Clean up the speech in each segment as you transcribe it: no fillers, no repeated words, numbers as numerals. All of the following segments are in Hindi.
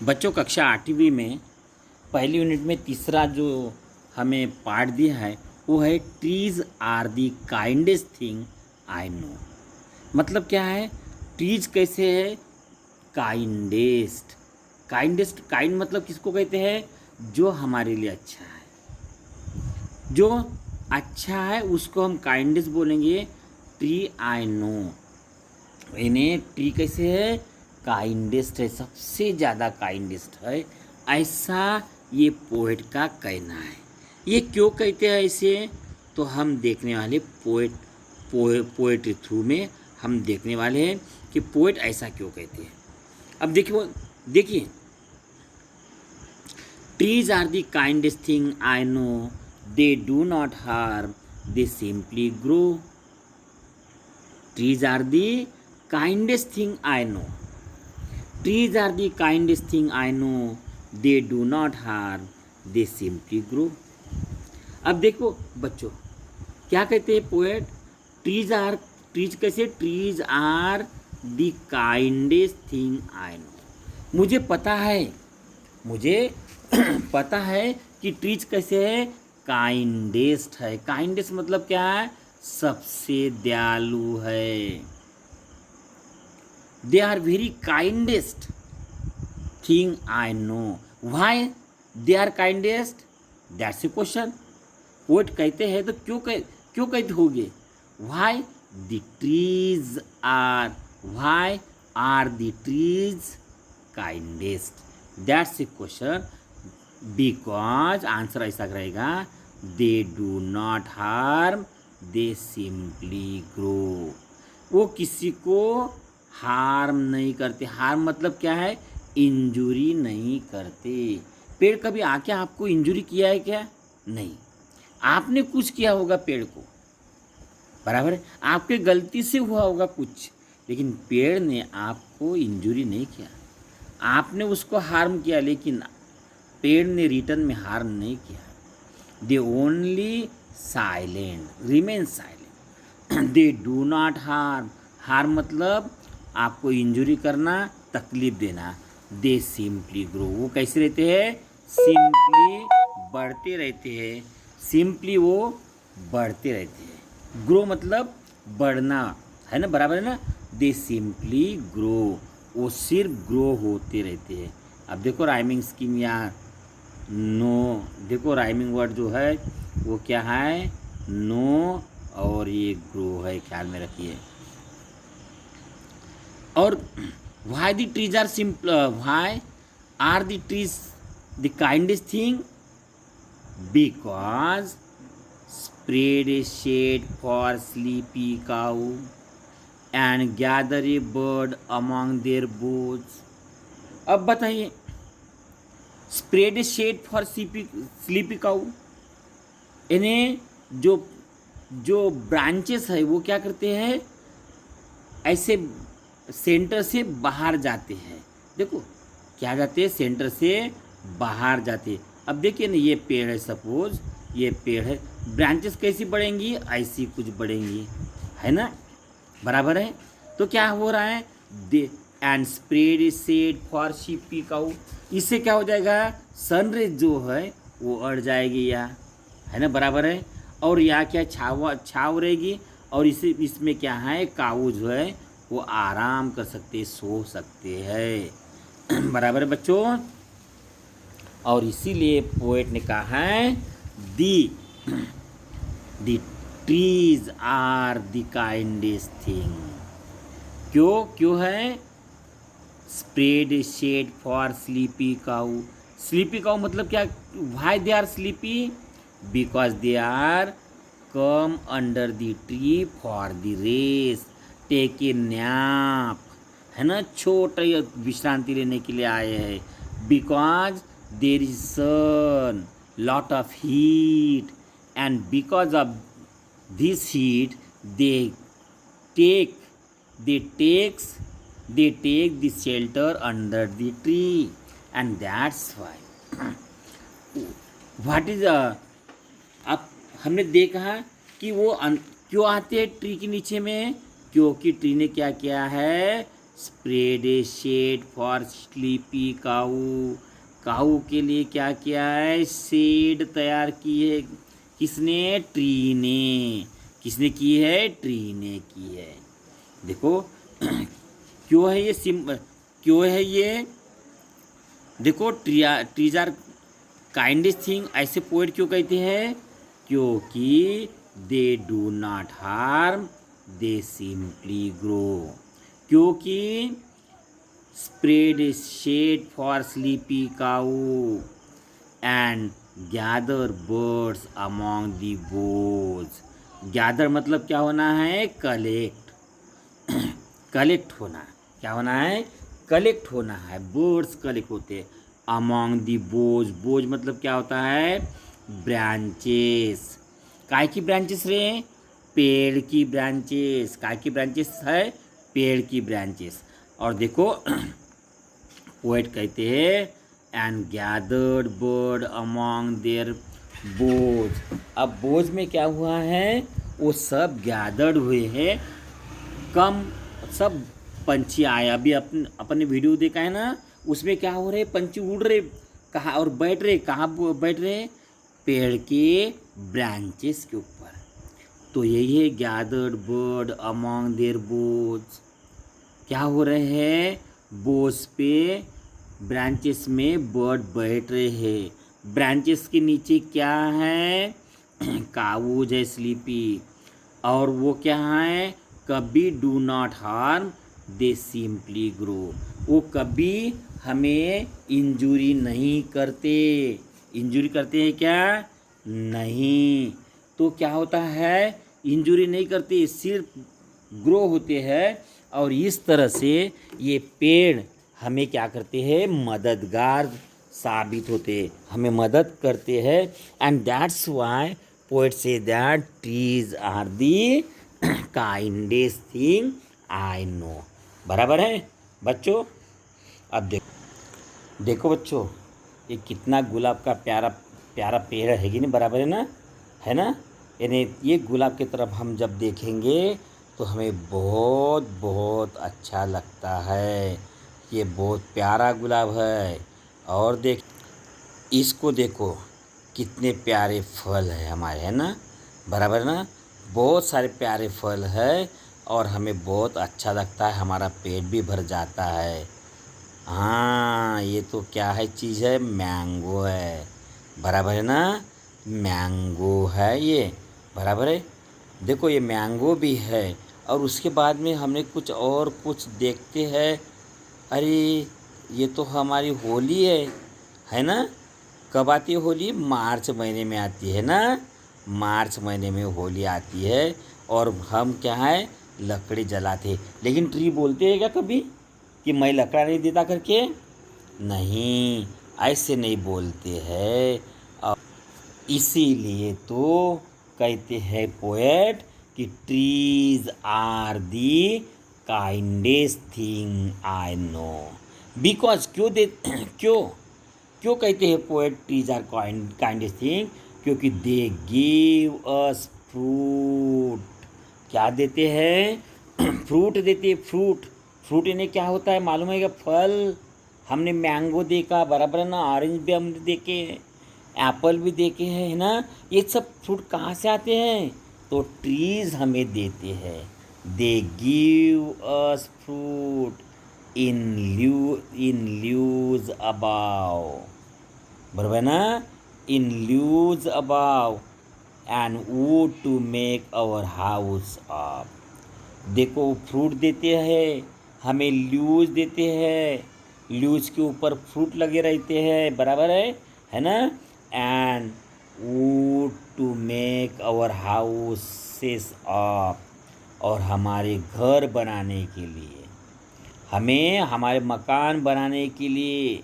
बच्चों कक्षा 8वीं में पहली यूनिट में तीसरा जो हमें पाठ दिया है वो है trees are the kindest thing I know. मतलब क्या है, ट्रीज कैसे है, काइंडेस्ट। काइंड मतलब किसको कहते हैं, जो हमारे लिए अच्छा है, जो अच्छा है उसको हम काइंडेस्ट बोलेंगे। ट्री आई नो, इन्हें ट्री कैसे है, काइंडेस्ट है, सबसे ज़्यादा काइंडेस्ट है, ऐसा ये पोएट का कहना है। ये क्यों कहते हैं ऐसे, तो हम देखने वाले पोएट्री थ्रू में हम देखने वाले हैं कि पोएट ऐसा क्यों कहते हैं। अब देखिए, trees are the kindest thing I know, they do not harm, they simply grow. Trees are the kindest thing I know, trees are the kindest thing I know, they do not harm, they simply grow। अब देखो बच्चों क्या कहते हैं पोएट, ट्रीज कैसे, trees are the kindest thing I know. मुझे पता है कि ट्रीज कैसे है, काइंडेस्ट है। काइंडेस्ट मतलब क्या है, सबसे दयालु है। They are very kindest thing I know. Why they are kindest? That's a question. Poet कहते हैं तो क्यों कहते होगे, Why the trees are the trees kindest? That's a question. Because answer ऐसा रहेगा, they do not harm, they simply grow। वो किसी को हार्म नहीं करते। हार्म मतलब क्या है, इंजुरी नहीं करते। पेड़ कभी आके आपको इंजुरी किया है क्या, नहीं। आपने कुछ किया होगा पेड़ को, बराबर है, आपके गलती से हुआ होगा कुछ, लेकिन पेड़ ने आपको इंजुरी नहीं किया। आपने उसको हार्म किया, लेकिन पेड़ ने रिटर्न में हार्म नहीं किया। They only silent, remain silent, they do not harm. Harm मतलब आपको इंजुरी करना, तकलीफ देना। दे सिंपली ग्रो, वो कैसे रहते हैं, सिंपली बढ़ते रहते हैं। सिंपली वो बढ़ते रहते हैं। ग्रो मतलब बढ़ना है ना, बराबर है ना। दे सिंपली ग्रो, वो सिर्फ ग्रो होते रहते हैं। अब देखो राइमिंग स्कीम या नो, देखो राइमिंग वर्ड जो है वो क्या है, नो और ये ग्रो है, ख्याल में रखिए। और why the trees are simple, why are the trees the kindest thing? Because spread a shade for sleepy cow and gather a bird among their boughs। अब बताइए, spread a shade for sleepy cow, इन्हें जो ब्रांचेस है वो क्या करते हैं, ऐसे सेंटर से बाहर जाते हैं। देखो क्या जाते हैं, सेंटर से बाहर जाते हैं। अब देखिए ना, ये पेड़ है, सपोज ये पेड़ है, ब्रांचेस कैसी बढ़ेंगी, ऐसी कुछ बढ़ेंगी, है ना, बराबर है। तो क्या हो रहा है, they and spread a shade for sleepy cow, इससे क्या हो जाएगा, सनरेज जो है वो अड़ जाएगी, या है ना, बराबर है। और यहाँ क्या छाव रहेगी, और इसमें क्या है, काऊ जो है वो आराम कर सकते, सो सकते हैं। बराबर है बच्चों। और इसीलिए पोएट ने कहा है the the trees are the kindest thing. क्यों क्यों है? Spread shade for sleepy cow. Sleepy cow मतलब क्या? Why they are sleepy? Because they are come under the tree for the rest, take a nap, है ना, छोटा विश्रांति लेने के लिए आए हैं। Because there is sun, lot of heat, and because of this heat they take they takes they take the shelter under the tree, and that's why what is अब हमने देखा कि वो क्यों आते हैं ट्री के नीचे में? क्योंकि ट्री ने क्या किया है? Spread a shade for sleepy cow. Cow के लिए क्या किया है? शेड तैयार की है। किसने? ट्री ने। किसने की है? ट्री ने की है। देखो क्यों है ये क्यों है ये? देखो ट्रीज आर काइंडेस्ट थिंग, ऐसे पोएट क्यों कहते हैं? क्योंकि they do not harm, they simply grow. क्योंकि spread shade for sleepy cow and gather birds among the boughs. Gather मतलब क्या होना है? कलेक्ट। कलेक्ट होना। क्या होना है? कलेक्ट होना है। बर्ड्स कलेक्ट होते हैं अमॉन्ग दी बोज। बोज मतलब क्या होता है? ब्रांचेस। काय की ब्रांचेस रे? पेड़ की ब्रांचेस। काय की ब्रांचेस है? पेड़ की ब्रांचेस। और देखो पोएट कहते हैं and gathered bird among their boughs. अब बोझ में क्या हुआ है? वो सब गैदर्ड हुए हैं, कम सब पंछी आए। अभी अपने वीडियो देखा है ना, उसमें क्या हो रहे? पंछी उड़ रहे कहाँ और बैठ रहे कहाँ? बैठ रहे पेड़ के ब्रांचेस के ऊपर। तो यही है गैदर्ड बर्ड अमॉन्ग देयर बोज। क्या हो रहे हैं? बोझ पे ब्रांचेस में बर्ड बैठ रहे हैं। ब्रांचेस के नीचे क्या है? काऊज है, स्लीपी। और वो क्या है? कभी do not harm, they simply grow. वो कभी हमें इंजुरी नहीं करते। इंजुरी करते हैं क्या? नहीं। तो क्या होता है? इंजुरी नहीं करते, सिर्फ ग्रो होते हैं। और इस तरह से ये पेड़ हमें क्या करते हैं? मददगार साबित होते हैं, हमें मदद करते हैं। And that's why poet say that trees are the kindest thing I know. बराबर है बच्चों? अब देखो बच्चों, ये कितना गुलाब का प्यारा प्यारा पेड़ है कि नहीं? बराबर है ना? है ना? यानी ये गुलाब की तरफ हम जब देखेंगे तो हमें बहुत बहुत अच्छा लगता है। ये बहुत प्यारा गुलाब है। और देख, इसको देखो कितने प्यारे फल है हमारे, है ना? बराबर ना? बहुत सारे प्यारे फल है और हमें बहुत अच्छा लगता है, हमारा पेट भी भर जाता है। हाँ, ये तो क्या है चीज़ है? मैंगो है। बराबर है ना? मैंगो है ये। बराबर है? देखो ये मैंगो भी है। और उसके बाद में हमने कुछ देखते हैं। अरे ये तो हमारी होली है ना? कब आती है होली? मार्च महीने में आती है ना? मार्च महीने में होली आती है। और हम क्या है? लकड़ी जलाते। लेकिन ट्री बोलते हैं क्या कभी कि मैं लकड़ा नहीं देता करके? नहीं, ऐसे नहीं बोलते हैं। और इसीलिए तो कहते हैं पोएट कि trees are the kindest thing I know. Because क्यों कहते हैं poet trees are kindest thing? क्योंकि दे गिव अस फ्रूट। क्या देते हैं? फ्रूट देते हैं। फ्रूट इन्हें क्या होता है मालूम है क्या? फल। हमने मैंगो देखा, बराबर है ना? ऑरेंज भी हमने देखे, एप्पल भी देखे हैं, है ना? ये सब फ्रूट कहाँ से आते हैं? तो ट्रीज हमें देते हैं। They give us fruit. In leaves above, बरोबर है ना, in leaves above and wood to make our house up. देखो फ्रूट देते हैं हमें, ल्यूज देते हैं, ल्यूज के ऊपर फ्रूट लगे रहते हैं, बराबर है ना, and wood to make our houses up, और हमारे घर बनाने के लिए, हमें हमारे मकान बनाने के लिए,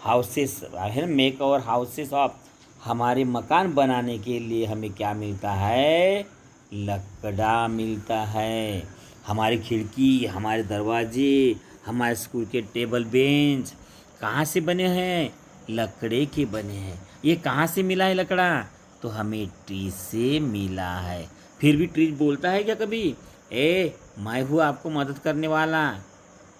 हाउसेस है ना, मेक आवर हाउसेस अप, हमारे मकान बनाने के लिए हमें क्या मिलता है, लकड़ा मिलता है। हमारी खिड़की, हमारे दरवाजे, हमारे स्कूल के टेबल बेंच कहाँ से बने हैं, लकड़े के बने हैं। ये कहाँ से मिला है लकड़ा, तो हमें ट्री से मिला है। फिर भी ट्री बोलता है क्या कभी, मैं हूँ आपको मदद करने वाला,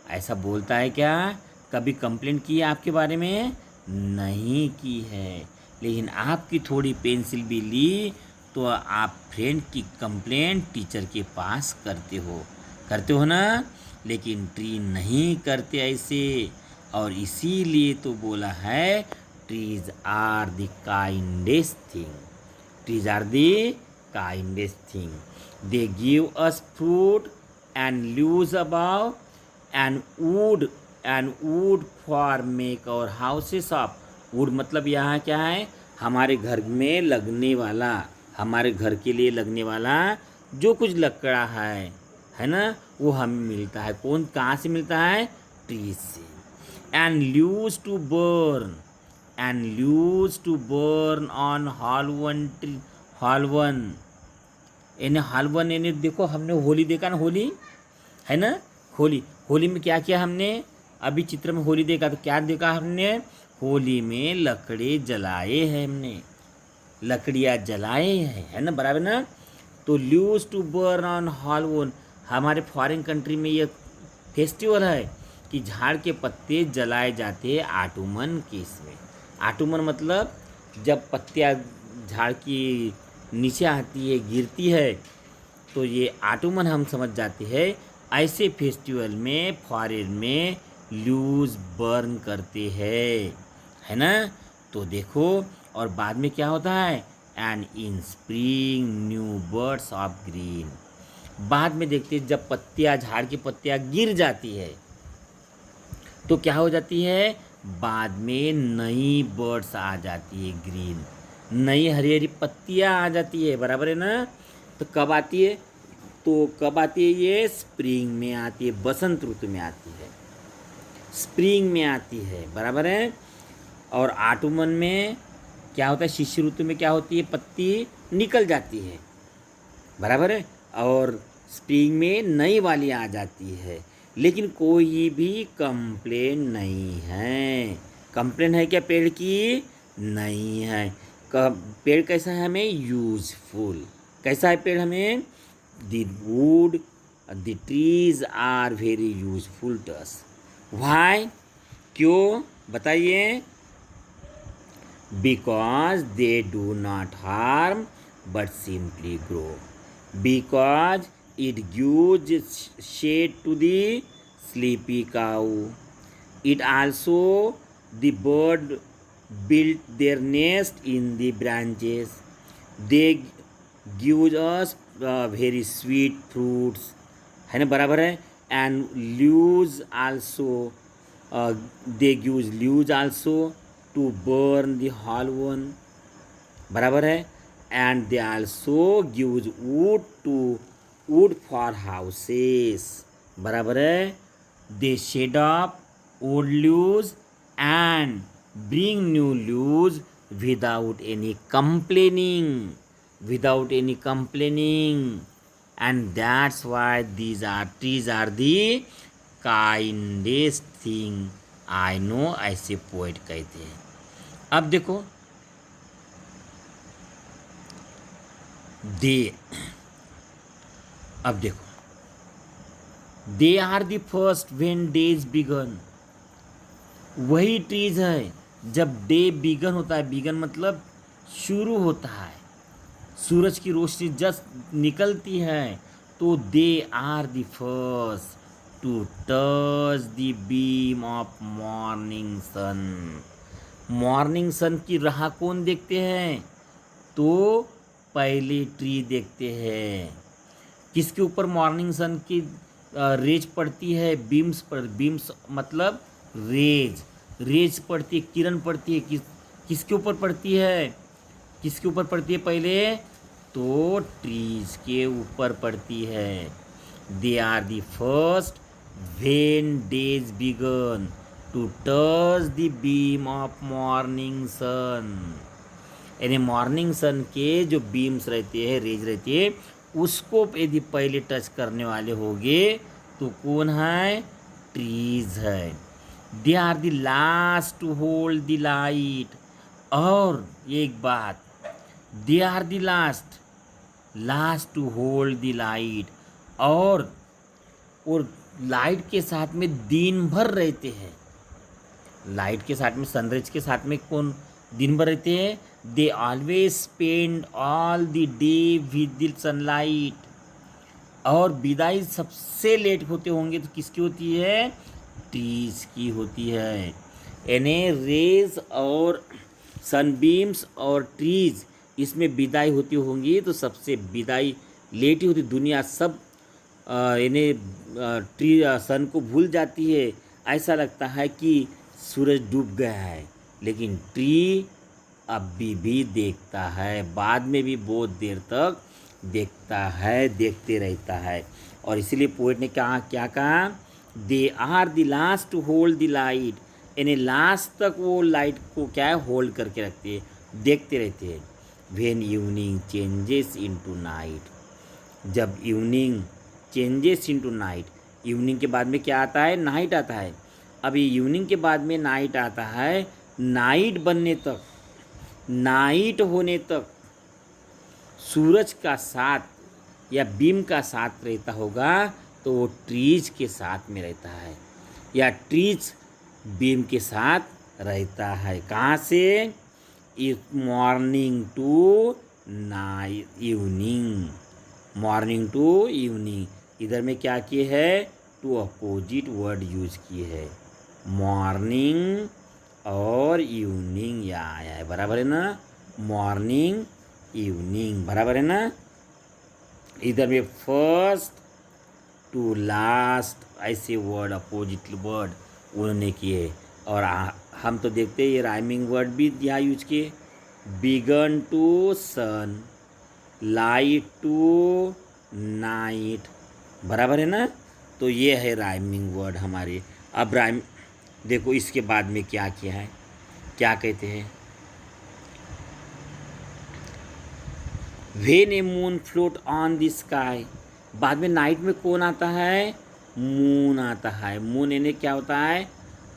ऐसा बोलता है क्या, कभी कंप्लेंट की है आपके बारे में, नहीं की है। लेकिन आपकी थोड़ी पेंसिल भी ली तो आप फ्रेंड की कंप्लेंट टीचर के पास करते हो ना, लेकिन ट्री नहीं करते ऐसे, और इसीलिए तो बोला है trees are the kindest thing, trees are the kindest thing, they give us fruit and leaves above and wood for make our houses up. Wood मतलब यहाँ क्या है, हमारे घर में लगने वाला, हमारे घर के लिए लगने वाला जो कुछ लकड़ा है ना, वो हमें मिलता है। कौन, कहाँ से मिलता है, ट्री से। And leaves to burn, and leaves to burn on Halloween tree, Halloween यानी हालवन यानी देखो हमने होली देखा ना, होली है ना, होली, होली में क्या किया हमने, अभी चित्र में होली देखा तो क्या देखा हमने, होली में लकड़े जलाए हैं, हमने लकड़ियाँ जलाए हैं, है ना, बराबर ना। तो ल्यूज टू बर्न ऑन हालवन, हमारे फॉरेन कंट्री में ये फेस्टिवल है कि झाड़ के पत्ते जलाए जाते हैं आटूमन के इसमें। आटूमन मतलब जब पत्तियाँ झाड़ की नीचे आती है, गिरती है, तो ये आटूमन हम समझ जाते हैं। ऐसे फेस्टिवल में फॉरेन में ल्यूज बर्न करते हैं, है ना। तो देखो, और बाद में क्या होता है, and in spring new birds of green, बाद में देखते हैं जब पत्तियाँ, झाड़ की पत्तियाँ गिर जाती है तो क्या हो जाती है, बाद में नई बर्ड्स आ जाती है, ग्रीन, नई हरी हरी पत्तियाँ आ जाती है, बराबर है ना। तो कब आती है, तो कब आती है, ये स्प्रिंग में आती है, बसंत ऋतु में आती है, स्प्रिंग में आती है, बराबर है। और आटूमन में क्या होता है, शिशिर ऋतु में क्या होती है, पत्ती निकल जाती है, बराबर है, और स्प्रिंग में नई वाली आ जाती है। लेकिन कोई भी कंप्लेन नहीं है, कंप्लेन है क्या पेड़ की, नहीं है। पेड़ कैसा है, हमें यूजफुल, कैसा है पेड़ हमें, the wood the trees are very useful to us. Why, क्यों, बताइए, because they do not harm but simply grow, because it gives shade to the sleepy cow. It also the bird built their nest in the branches. They give us very sweet fruits, है ना, बराबर है। And leaves also they use leaves also to burn the hollow one, बराबर है। And they also use wood for houses, बराबर है। They shed up old leaves and bring new leaves without any complaining, without any complaining, and that's why trees are the kindest thing I know, ऐसे पोएट कहते हैं। अब देखो, अब देखो, they are the first when days begin, वही ट्रीज है जब डे बिगन होता है, बिगन मतलब शुरू होता है, सूरज की रोशनी जस्ट निकलती है, तो they are the first, to touch the beam of morning sun. Morning sun की राह कौन देखते हैं? तो पहले ट्री देखते हैं। किसके ऊपर मॉर्निंग सन की रेज पड़ती है? बीम्स पर। बीम्स मतलब रेज। रेज पड़ती है, किरण पड़ती है, किसके ऊपर पड़ती है? किसके ऊपर पड़ती है पहले? तो ट्रीज के ऊपर पड़ती है। They are the first when days begin to touch the beam of morning sun. यानी मॉर्निंग सन के जो बीम्स रहते हैं, रेज रहती है, उसको यदि पहले टच करने वाले होंगे तो कौन है? ट्रीज है। They are the last to hold the light. और एक बात, they are the last to hold the light. और लाइट के साथ में दिन भर रहते हैं। लाइट के साथ में, सनराइज के साथ में कौन दिन भर रहते हैं? They always spend all the day with the sunlight. और विदाई सबसे लेट होते होंगे तो किसकी होती है? ट्रीज की होती है। यानी रेज और सनबीम्स और ट्रीज, इसमें विदाई होती होंगी तो सबसे विदाई लेट ही होती। दुनिया सब यानी ट्री सन को भूल जाती है। ऐसा लगता है कि सूरज डूब गया है, लेकिन ट्री अभी भी देखता है, बाद में भी बहुत देर तक देखता है, देखते रहता है। और इसीलिए पोएट ने क्या कहा? They are the last to hold the light. यानी लास्ट तक वो लाइट को क्या है? होल्ड करके रखते हैं, देखते रहते हैं। When evening changes into night. जब evening changes into night, evening के बाद में क्या आता है? नाइट आता है। अभी इवनिंग के बाद में नाइट आता है। नाइट बनने तक, नाइट होने तक सूरज का साथ या बीम का साथ रहता होगा तो वो ट्रीज के साथ में रहता है, या ट्रीज बीम के साथ रहता है। कहाँ से? Morning to night, evening. Morning to evening. इधर में क्या किए है? टू अपोजिट वर्ड यूज किए है, मॉर्निंग और इवनिंग। या आया है, बराबर है ना? मॉर्निंग इवनिंग, बराबर है ना? इधर में फर्स्ट टू लास्ट ऐसे वर्ड, अपोजिट वर्ड उन्होंने किए। और हम तो देखते हैं ये राइमिंग वर्ड भी यहाँ यूज किए। Begin to sun, light to night, बराबर है ना? तो ये है राइमिंग वर्ड हमारे। अब राइम देखो इसके बाद में क्या किया है, क्या कहते हैं? When A moon float on the sky. बाद में नाइट में कौन आता है? मून आता है। मून यानी क्या होता है?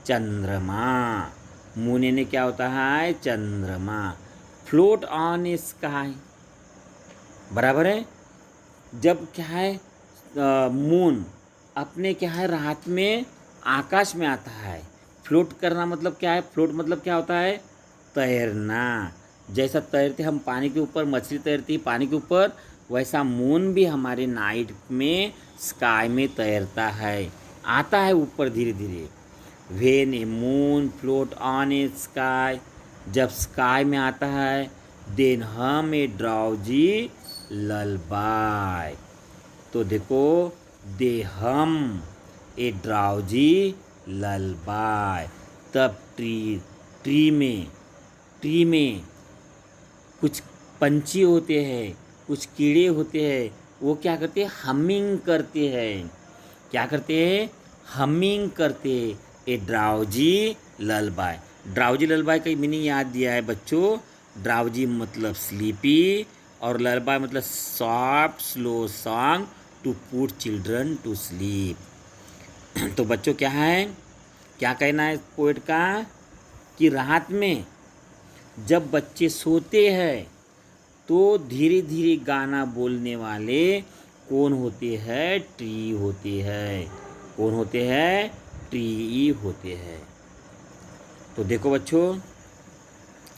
चंद्रमा। मून यानी क्या होता है? चंद्रमा। फ्लोट ऑन ए स्काई, बराबर है? जब क्या है मून अपने क्या है रात में आकाश में आता है। फ्लोट करना मतलब क्या है? फ्लोट मतलब क्या होता है? तैरना। जैसा तैरते हम पानी के ऊपर, मछली तैरती है पानी के ऊपर, वैसा मून भी हमारे नाइट में स्काई में तैरता है, आता है ऊपर धीरे धीरे। When A moon float on A sky, जब स्काई में आता है, देन हम ए ड्राउजी ललबाय। तो देखो, दे हम ए ड्राउजी ललबाय। तब ट्री में कुछ पंछी होते हैं, कुछ कीड़े होते हैं, वो क्या करते हैं? हमिंग करते हैं। क्या करते हैं? हमिंग करते हैं। ए ड्राउजी ललबाय। ड्राउजी ललबाय का मीनिंग याद दिया है बच्चों। ड्राउजी मतलब स्लीपी और ललबाय मतलब soft slow song to put children to sleep. तो बच्चों क्या है, क्या कहना है पोएट का कि रात में जब बच्चे सोते हैं तो धीरे धीरे गाना बोलने वाले कौन होते हैं? ट्री होते हैं। कौन होते हैं? ट्री होते हैं। तो देखो बच्चों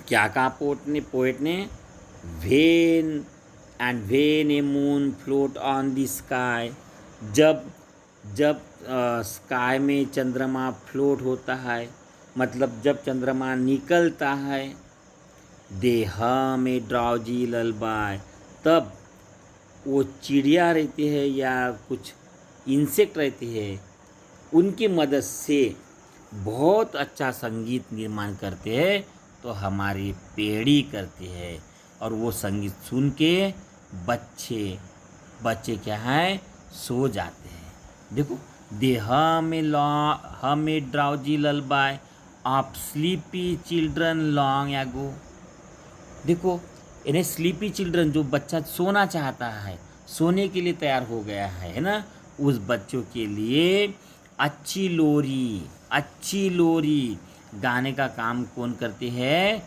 क्या कहा पोएट ने? When a moon float on the sky. जब जब स्काई में चंद्रमा फ्लोट होता है, मतलब जब चंद्रमा निकलता है, दे में ड्राउजी ललबाय, तब वो चिड़िया रहती है या कुछ इंसेक्ट रहती है, उनकी मदद से बहुत अच्छा संगीत निर्माण करते हैं। तो हमारी पेड़ी करती है और वो संगीत सुन के बच्चे क्या है, सो जाते हैं। देखो, दे हमें drowsy lullaby of sleepy children long ago. देखो, इन्हें स्लीपी चिल्ड्रन, जो बच्चा सोना चाहता है, सोने के लिए तैयार हो गया है ना, उस बच्चों के लिए अच्छी लोरी गाने का काम कौन करते हैं?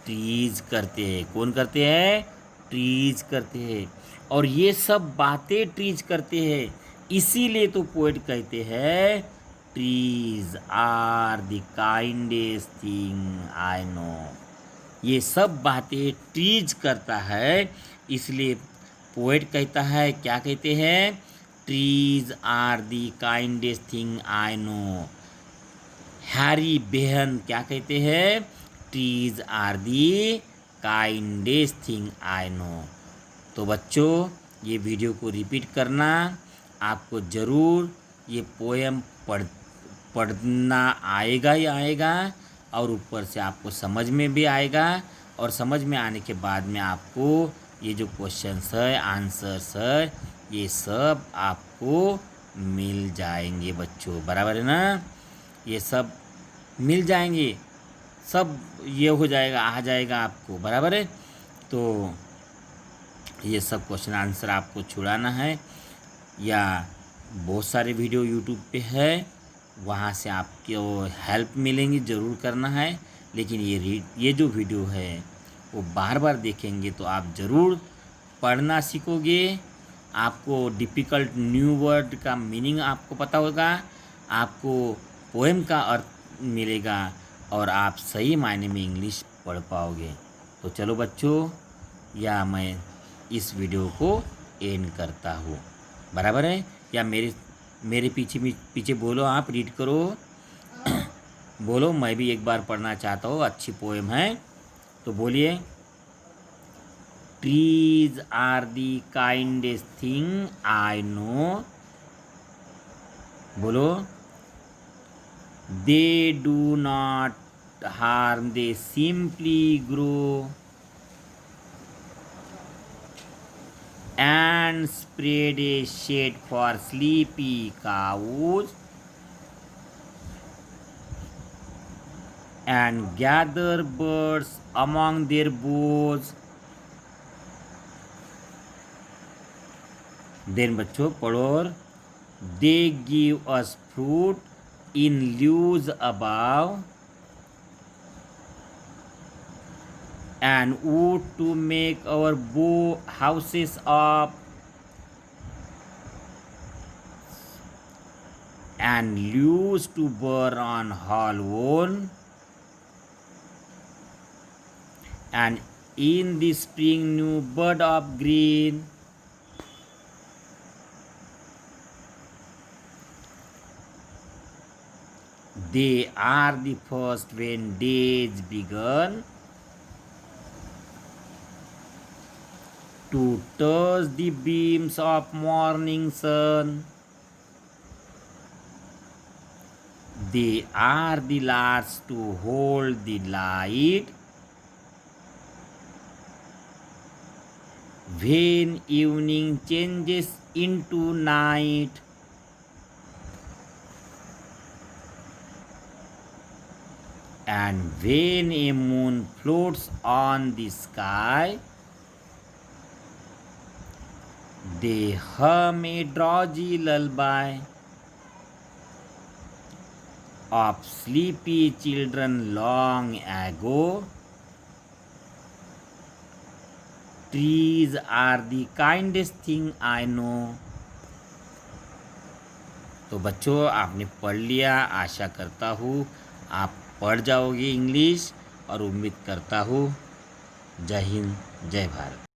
ट्रीज करते हैं। कौन करते हैं? ट्रीज करते हैं। और ये सब बातें ट्रीज करते हैं, इसीलिए तो पोएट कहते हैं trees are the kindest thing I know. ये सब बातें ट्रीज करता है, इसलिए पोएट कहता है, क्या कहते हैं? Trees are the kindest thing I know. Harry Behn क्या कहते हैं? Trees are the kindest thing I know. तो बच्चों, ये वीडियो को रिपीट करना, आपको ज़रूर ये पोएम पढ़ना आएगा ही आएगा, और ऊपर से आपको समझ में भी आएगा, और समझ में आने के बाद में आपको ये जो क्वेश्चंस है, आंसर्स है, ये सब आपको मिल जाएंगे बच्चों। बराबर है ना? ये सब मिल जाएंगे, सब ये हो जाएगा, आ जाएगा आपको। बराबर है? तो ये सब क्वेश्चन आंसर आपको छुड़ाना है, या बहुत सारे वीडियो यूट्यूब पे है, वहाँ से आपको हेल्प मिलेंगी, ज़रूर करना है। लेकिन ये जो वीडियो है वो बार बार देखेंगे तो आप ज़रूर पढ़ना सीखोगे, आपको डिफ़िकल्ट न्यू वर्ड का मीनिंग आपको पता होगा, आपको पोएम का अर्थ मिलेगा, और आप सही मायने में इंग्लिश पढ़ पाओगे। तो चलो बच्चों, या मैं इस वीडियो को एंड करता हूँ। बराबर है? या मेरे पीछे बोलो, आप रीड करो। बोलो, मैं भी एक बार पढ़ना चाहता हूँ, अच्छी पोएम है, तो बोलिए। Trees are the kindest thing I know. बोलो। They do not harm, they simply grow and spread a shade for sleepy cows, and gather birds among their boughs. Then बच्चों पढ़ो, they give us fruit in leaves above, and wood to make our bow houses of, and leaves to burn on hollow, and in the spring new bud of green. They are the first when days begun to touch the beams of morning sun. They are the last to hold the light when evening changes into night. And when a moon floats on the sky, they hum a drowsy lullaby of sleepy children long ago. Trees are the kindest thing I know. तो बच्चों, आपने पढ़ लिया, आशा करता हूँ आप पढ़ जाओगे इंग्लिश, और उम्मीद करता हूँ। जय हिंद, जय भारत।